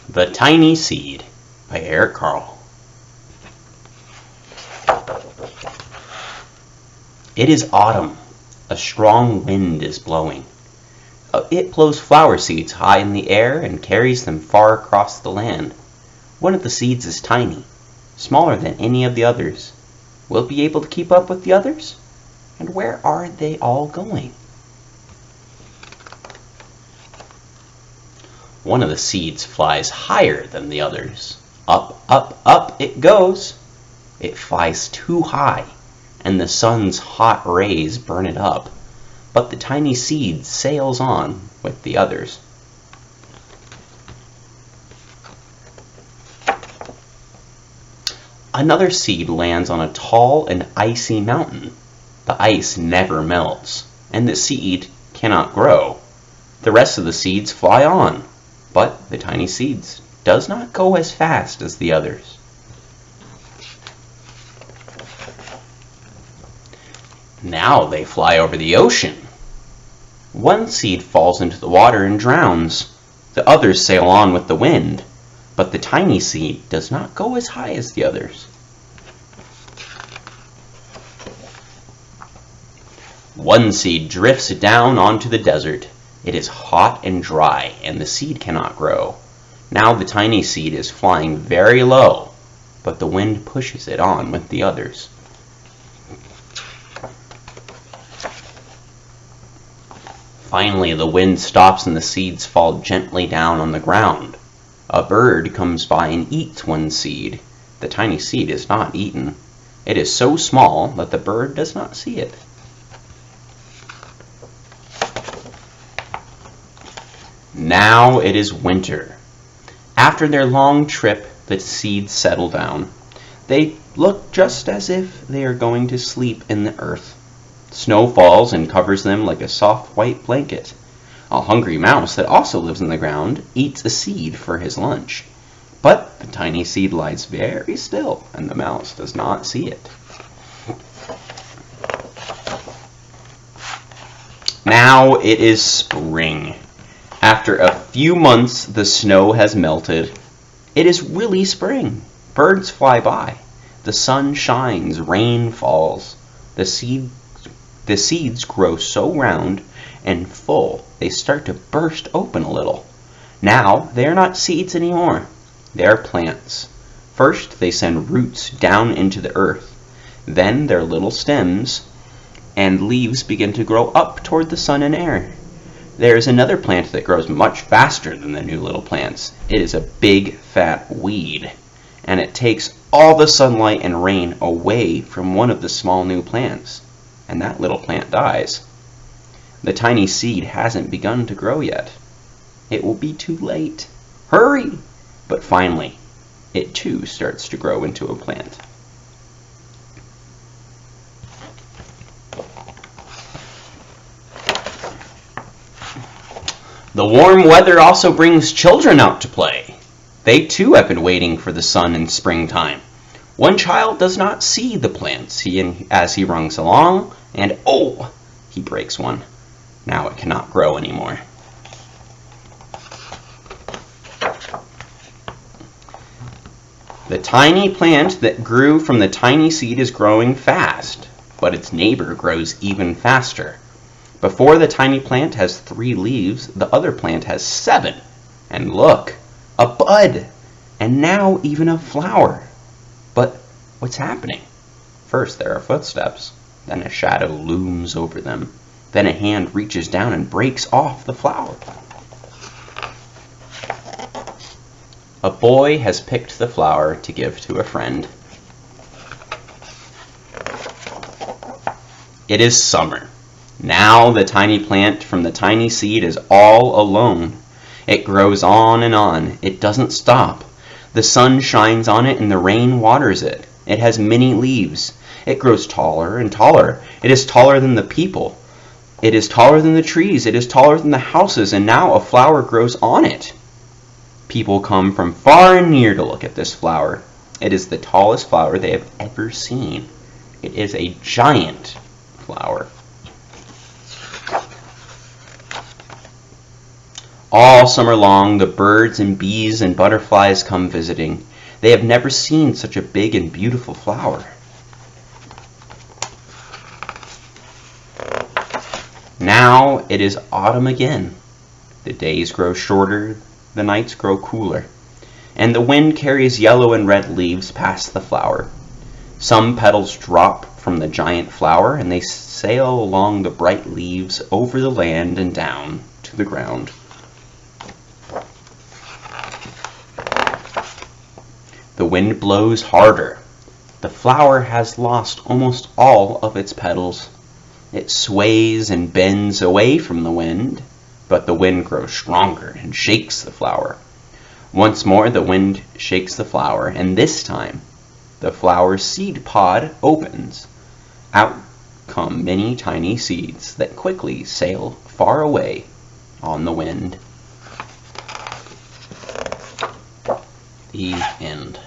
The Tiny Seed by Eric Carle. It is autumn. A strong wind is blowing. It blows flower seeds high in the air and carries them far across the land. One of the seeds is tiny, smaller than any of the others. Will it be able to keep up with the others? And where are they all going? One of the seeds flies higher than the others. Up, up, up it goes. It flies too high, and the sun's hot rays burn it up. But the tiny seed sails on with the others. Another seed lands on a tall and icy mountain. The ice never melts, and the seed cannot grow. The rest of the seeds fly on, but the tiny seed does not go as fast as the others. Now they fly over the ocean. One seed falls into the water and drowns. The others sail on with the wind, but the tiny seed does not go as high as the others. One seed drifts down onto the desert. It is hot and dry, and the seed cannot grow. Now the tiny seed is flying very low, but the wind pushes it on with the others. Finally, the wind stops and the seeds fall gently down on the ground. A bird comes by and eats one seed. The tiny seed is not eaten. It is so small that the bird does not see it. Now it is winter. After their long trip, the seeds settle down. They look just as if they are going to sleep in the earth. Snow falls and covers them like a soft white blanket. A hungry mouse that also lives in the ground eats a seed for his lunch. But the tiny seed lies very still, and the mouse does not see it. Now it is spring. After a few months, the snow has melted. It is really spring. Birds fly by. The sun shines. Rain falls. The seeds grow so round and full they start to burst open a little. Now they are not seeds anymore. They are plants. First, they send roots down into the earth. Then their little stems and leaves begin to grow up toward the sun and air. There is another plant that grows much faster than the new little plants. It is a big, fat weed, and it takes all the sunlight and rain away from one of the small new plants, and that little plant dies. The tiny seed hasn't begun to grow yet. It will be too late. Hurry! But finally, it too starts to grow into a plant. The warm weather also brings children out to play. They too have been waiting for the sun in springtime. One child does not see the plants as he runs along, and oh, he breaks one. Now it cannot grow anymore. The tiny plant that grew from the tiny seed is growing fast, but its neighbor grows even faster. Before the tiny plant has 3 leaves, the other plant has 7. And look, a bud, and now even a flower. But what's happening? First there are footsteps, then a shadow looms over them, then a hand reaches down and breaks off the flower. A boy has picked the flower to give to a friend. It is summer. Now the tiny plant from the tiny seed is all alone. It grows on and on. It doesn't stop. The sun shines on it and the rain waters it. It has many leaves. It grows taller and taller. It is taller than the people. It is taller than the trees. It is taller than the houses, and now a flower grows on it. People come from far and near to look at this flower. It is the tallest flower they have ever seen. It is a giant flower. All summer long, the birds and bees and butterflies come visiting. They have never seen such a big and beautiful flower. Now it is autumn again. The days grow shorter, the nights grow cooler, and the wind carries yellow and red leaves past the flower. Some petals drop from the giant flower, and they sail along the bright leaves over the land and down to the ground. The wind blows harder. The flower has lost almost all of its petals. It sways and bends away from the wind, but the wind grows stronger and shakes the flower. Once more the wind shakes the flower, and this time the flower's seed pod opens. Out come many tiny seeds that quickly sail far away on the wind. The end.